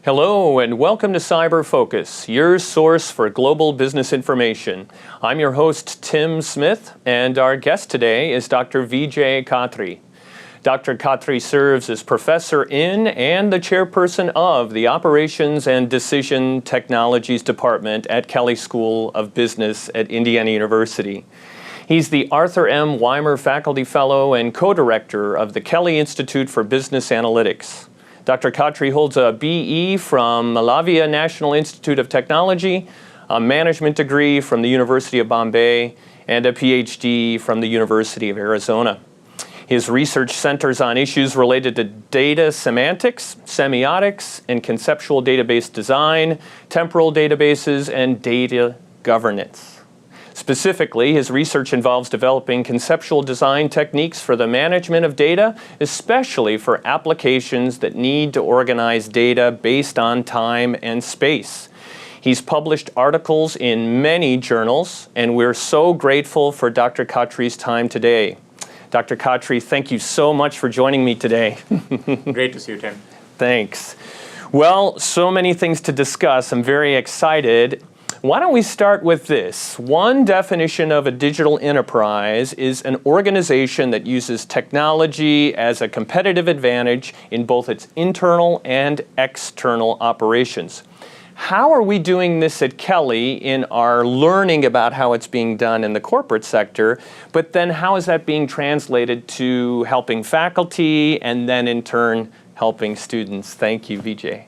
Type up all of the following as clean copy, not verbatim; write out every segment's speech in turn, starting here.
Hello and welcome to Cyber Focus, your source for global business information. I'm your host, Tim Smith, and our guest today is Dr. Vijay Khatri. Dr. Khatri serves as professor in and the chairperson of the Operations and Decision Technologies Department at Kelley School of Business at Indiana University. He's the Arthur M. Weimer Faculty Fellow and co-director of the Kelley Institute for Business Analytics. Dr. Khatri holds a BE from Malaviya National Institute of Technology, a management degree from the University of Bombay, and a PhD from the University of Arizona. His research centers on issues related to data semantics, semiotics, and conceptual database design, temporal databases, and data governance. Specifically, his research involves developing conceptual design techniques for the management of data, especially for applications that need to organize data based on time and space. He's published articles in many journals, and we're so grateful for Dr. Khatri's time today. Dr. Khatri, thank you so much for joining me today. Great to see you, Tim. Thanks. Well, so many things to discuss. I'm very excited. Why don't we start with this? One definition of a digital enterprise is an organization that uses technology as a competitive advantage in both its internal and external operations. How are we doing this at Kelley in our learning about how it's being done in the corporate sector, but then how is that being translated to helping faculty and then in turn helping students? Thank you, Vijay.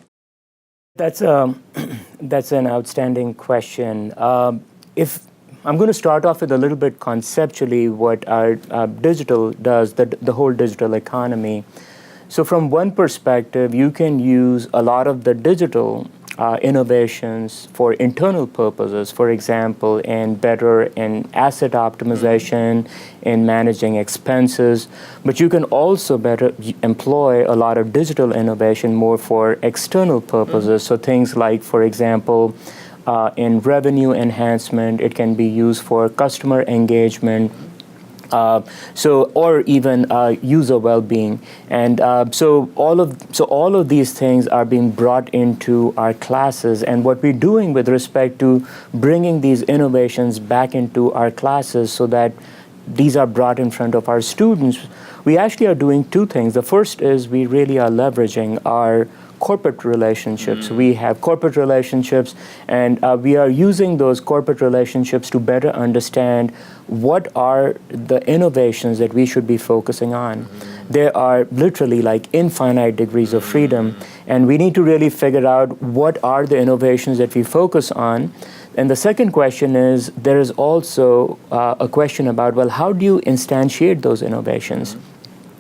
That's an outstanding question. If I'm going to start off with a little bit conceptually what our digital does, the whole digital economy. So from one perspective, you can use a lot of the digital innovations for internal purposes, for example, in asset optimization, in managing expenses, but you can also better employ a lot of digital innovation more for external purposes. So things like, for example, in revenue enhancement, it can be used for customer engagement, or even user well-being, and so all of these things are being brought into our classes. And what we're doing with respect to bringing these innovations back into our classes, so that these are brought in front of our students, we actually are doing two things. The first is we really are leveraging our corporate relationships. We have corporate relationships, and we are using those corporate relationships to better understand what are the innovations that we should be focusing on. There are literally like infinite degrees of freedom, and we need to really figure out what are the innovations that we focus on. And the second question is, there is also a question about, well, how do you instantiate those innovations?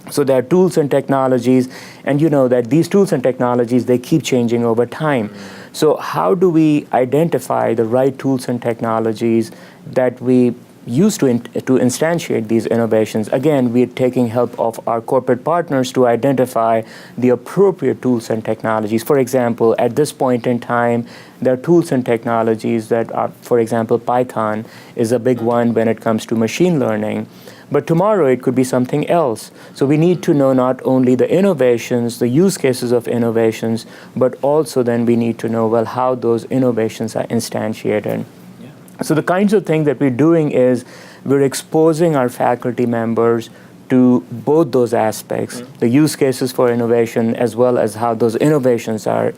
So there are tools and technologies, and you know that these tools and technologies, they keep changing over time. So how do we identify the right tools and technologies that we use to instantiate these innovations? Again, we're taking help of our corporate partners to identify the appropriate tools and technologies. For example, at this point in time, there are tools and technologies that are, for example, Python is a big one when it comes to machine learning. But tomorrow it could be something else. So we need to know not only the innovations, the use cases of innovations, but also then we need to know, well, how those innovations are instantiated. Yeah. So the kinds of things that we're doing is we're exposing our faculty members to both those aspects, the use cases for innovation as well as how those innovations are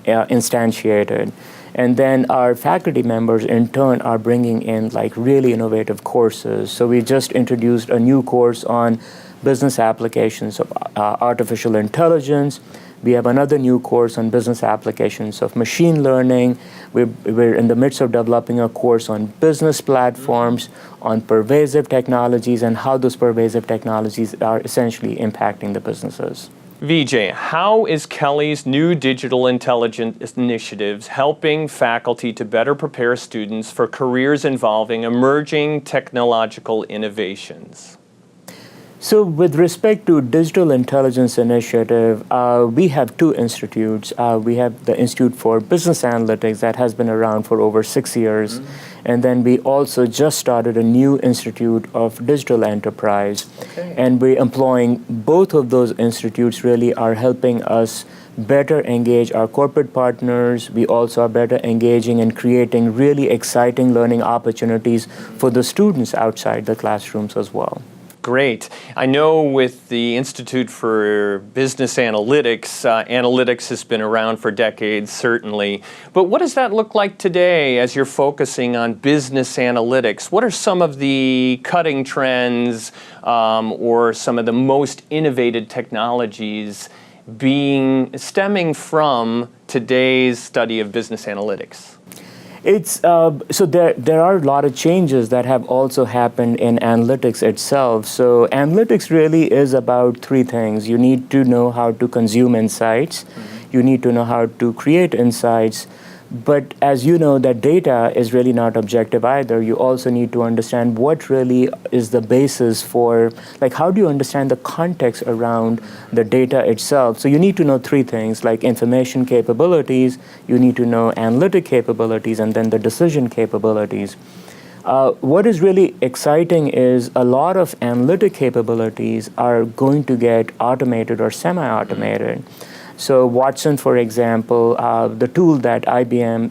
instantiated. And then our faculty members, in turn, are bringing in like really innovative courses. So we just introduced a new course on business applications of artificial intelligence. We have another new course on business applications of machine learning. We're in the midst of developing a course on business platforms, on pervasive technologies, and how those pervasive technologies are essentially impacting the businesses. Vijay, how is Kelley's new digital intelligence initiatives helping faculty to better prepare students for careers involving emerging technological innovations? So with respect to Digital Intelligence Initiative, we have two institutes. We have the Institute for Business Analytics that has been around for over 6 years. And then we also just started a new Institute of Digital Enterprise. Okay. And we're employing both of those institutes really are helping us better engage our corporate partners. We also are better engaging and creating really exciting learning opportunities for the students outside the classrooms as well. Great. I know with the Institute for Business Analytics, analytics has been around for decades, certainly. But what does that look like today as you're focusing on business analytics? What are some of the cutting trends or some of the most innovative technologies stemming from today's study of business analytics? It's so there are a lot of changes that have also happened in analytics itself. So analytics really is about three things. You need to know how to consume insights. You need to know how to create insights. But as you know, that data is really not objective either. You also need to understand what really is the basis for, like, how do you understand the context around the data itself? So you need to know three things, like information capabilities, you need to know analytic capabilities, and then the decision capabilities. What is really exciting is a lot of analytic capabilities are going to get automated or semi-automated. So Watson, for example, the tool that IBM,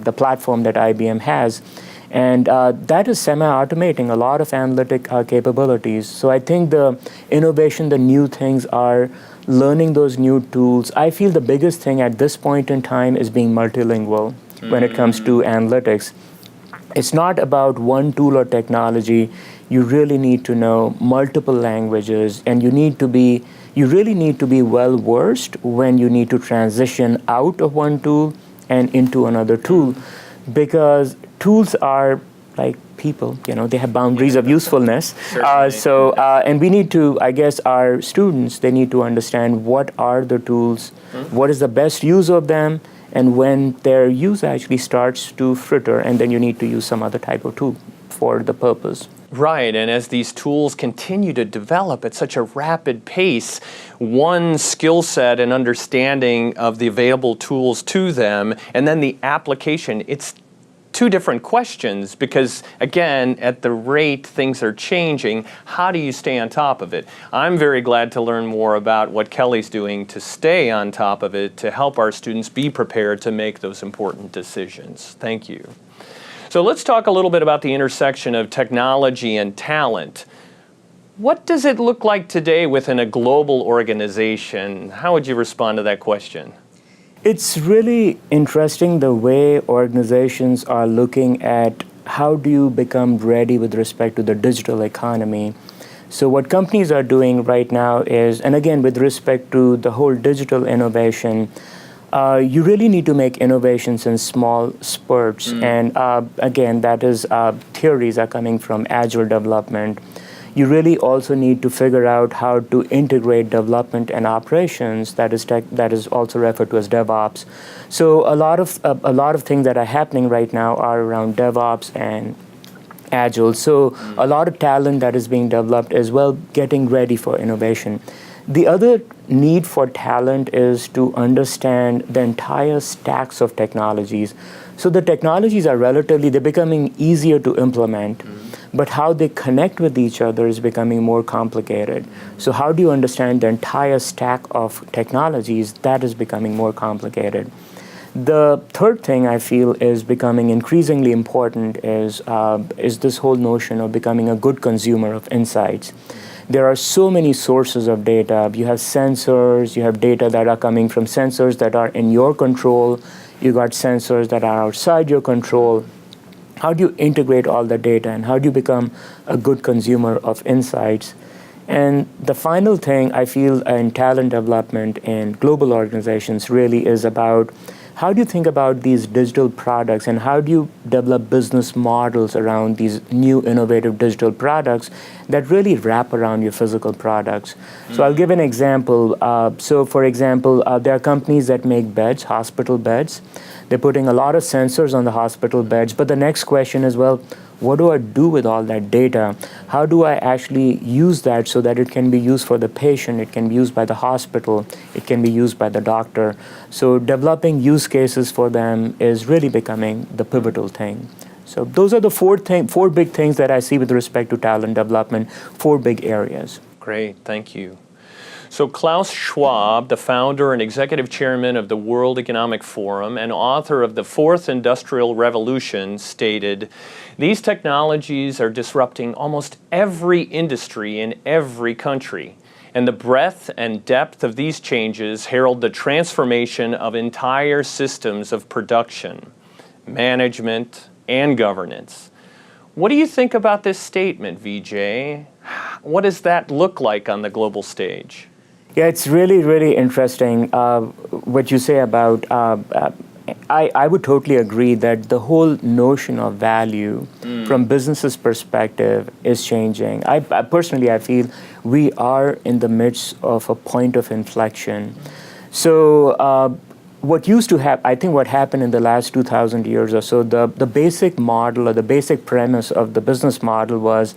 the platform that IBM has, and that is semi-automating a lot of analytic capabilities. So I think the innovation, the new things are learning those new tools. I feel the biggest thing at this point in time is being multilingual when it comes to analytics. It's not about one tool or technology. You really need to know multiple languages, and you really need to be well-versed when you need to transition out of one tool and into another tool, because tools are like people, they have boundaries of usefulness. And we need to, I guess, our students, they need to understand what are the tools, what is the best use of them, and when their use actually starts to fritter, and then you need to use some other type of tool for the purpose. Right, and as these tools continue to develop at such a rapid pace, one skill set and understanding of the available tools to them, and then the application, it's two different questions because, again, at the rate things are changing, how do you stay on top of it? I'm very glad to learn more about what Kelley's doing to stay on top of it, to help our students be prepared to make those important decisions. Thank you. So let's talk a little bit about the intersection of technology and talent. What does it look like today within a global organization? How would you respond to that question? It's really interesting the way organizations are looking at how do you become ready with respect to the digital economy. So what companies are doing right now is, and again, with respect to the whole digital innovation, you really need to make innovations in small spurts. And again, that is theories are coming from agile development. You really also need to figure out how to integrate development and operations. That is also referred to as DevOps. So a lot of things that are happening right now are around DevOps and agile. So a lot of talent that is being developed as well, getting ready for innovation. The other need for talent is to understand the entire stacks of technologies. So the technologies are they're becoming easier to implement, but how they connect with each other is becoming more complicated. So how do you understand the entire stack of technologies? That is becoming more complicated. The third thing I feel is becoming increasingly important is this whole notion of becoming a good consumer of insights. There are so many sources of data. You have sensors, you have data that are coming from sensors that are in your control, you got sensors that are outside your control. How do you integrate all the data, and how do you become a good consumer of insights? And the final thing I feel in talent development in global organizations really is about how do you think about these digital products, and how do you develop business models around these new innovative digital products that really wrap around your physical products? So I'll give an example. So for example, there are companies that make beds, hospital beds. They're putting a lot of sensors on the hospital beds, but the next question is, well, what do I do with all that data? How do I actually use that so that it can be used for the patient, it can be used by the hospital, it can be used by the doctor? So developing use cases for them is really becoming the pivotal thing. So those are the four big things that I see with respect to talent development, four big areas. Great, thank you. So Klaus Schwab, the founder and executive chairman of the World Economic Forum and author of The Fourth Industrial Revolution, stated, "These technologies are disrupting almost every industry in every country, and the breadth and depth of these changes herald the transformation of entire systems of production, management, and governance." What do you think about this statement, Vijay? What does that look like on the global stage? Yeah, it's really, really interesting what you say about. I would totally agree that the whole notion of value from business's perspective is changing. I personally, I feel we are in the midst of a point of inflection. So what used to happen, I think what happened in the last 2,000 years or so, the basic model or the basic premise of the business model was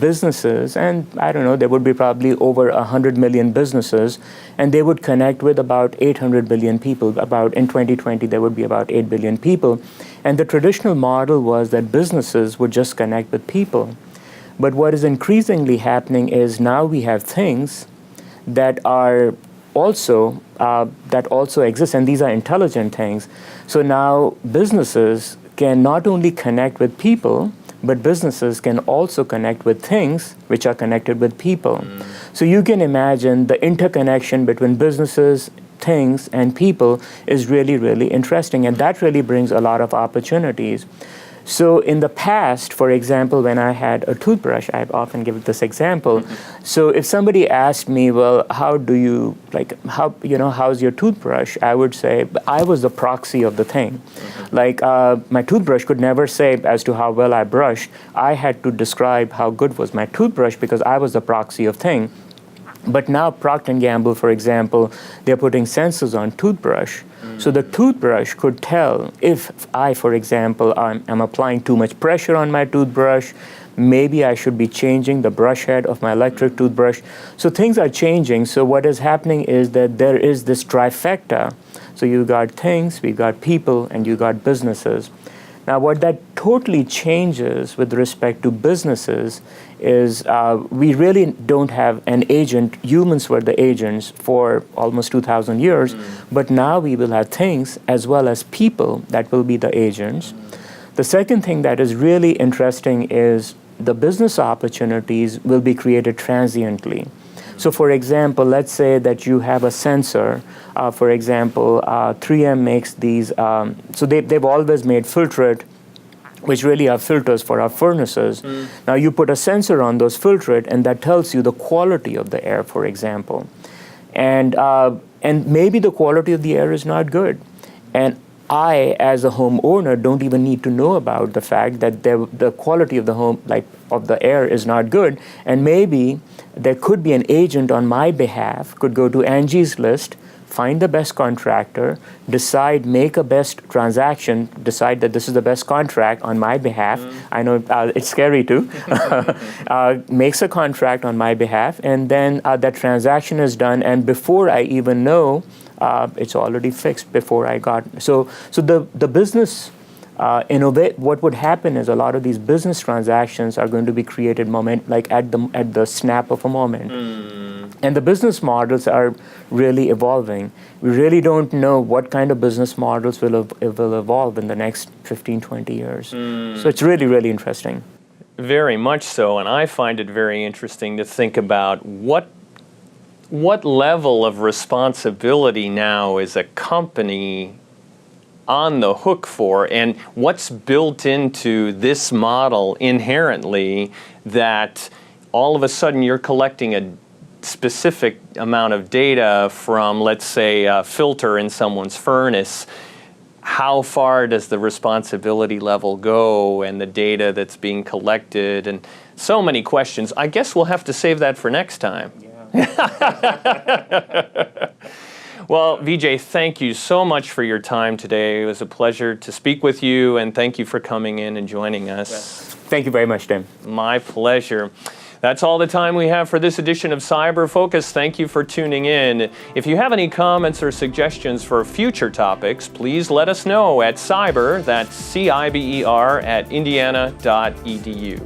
businesses, and I don't know, there would be probably over 100 million businesses, and they would connect with about 800 billion people. About in 2020, there would be about 8 billion people. And the traditional model was that businesses would just connect with people. But what is increasingly happening is now we have things that are also exist, and these are intelligent things. So now businesses can not only connect with people, but businesses can also connect with things which are connected with people. So you can imagine the interconnection between businesses, things, and people is really, really interesting, and that really brings a lot of opportunities. So in the past, for example, when I had a toothbrush, I often give this example. So if somebody asked me, well, how's your toothbrush? I would say I was the proxy of the thing. Like my toothbrush could never say as to how well I brushed. I had to describe how good was my toothbrush because I was the proxy of thing. But now Procter & Gamble, for example, they're putting sensors on toothbrush. So the toothbrush could tell if I, for example, am applying too much pressure on my toothbrush, maybe I should be changing the brush head of my electric toothbrush. So things are changing. So what is happening is that there is this trifecta. So you got things, we got people, and you got businesses. Now, what that totally changes with respect to businesses is we really don't have an agent. Humans were the agents for almost 2,000 years, but now we will have things as well as people that will be the agents. The second thing that is really interesting is the business opportunities will be created transiently. So for example, let's say that you have a sensor. For example, 3M makes these, so they've always made filtrate, which really are filters for our furnaces. Now you put a sensor on those filtrate, and that tells you the quality of the air, for example. And maybe the quality of the air is not good. And I, as a homeowner, don't even need to know about the fact that the quality of the home, of the air, is not good. And maybe there could be an agent on my behalf, could go to Angie's List, find the best contractor, decide, make a best transaction, decide that this is the best contract on my behalf. I know it's scary too. Makes a contract on my behalf, and then that transaction is done. And before I even know, it's already fixed before I got. So the business innovate. What would happen is a lot of these business transactions are going to be created at the snap of a moment. And the business models are really evolving. We really don't know what kind of business models will evolve in the next 15, 20 years. So it's really, really interesting. Very much so, and I find it very interesting to think about what level of responsibility now is a company on the hook for, and what's built into this model inherently that all of a sudden you're collecting a specific amount of data from, let's say, a filter in someone's furnace. How far does the responsibility level go, and the data that's being collected, and so many questions. I guess we'll have to save that for next time. Well, Vijay, thank you so much for your time today. It was a pleasure to speak with you, and thank you for coming in and joining us. Yes. Thank you very much, Tim. My pleasure. That's all the time we have for this edition of Cyber Focus. Thank you for tuning in. If you have any comments or suggestions for future topics, please let us know at cyber, that's CIBER, @indiana.edu.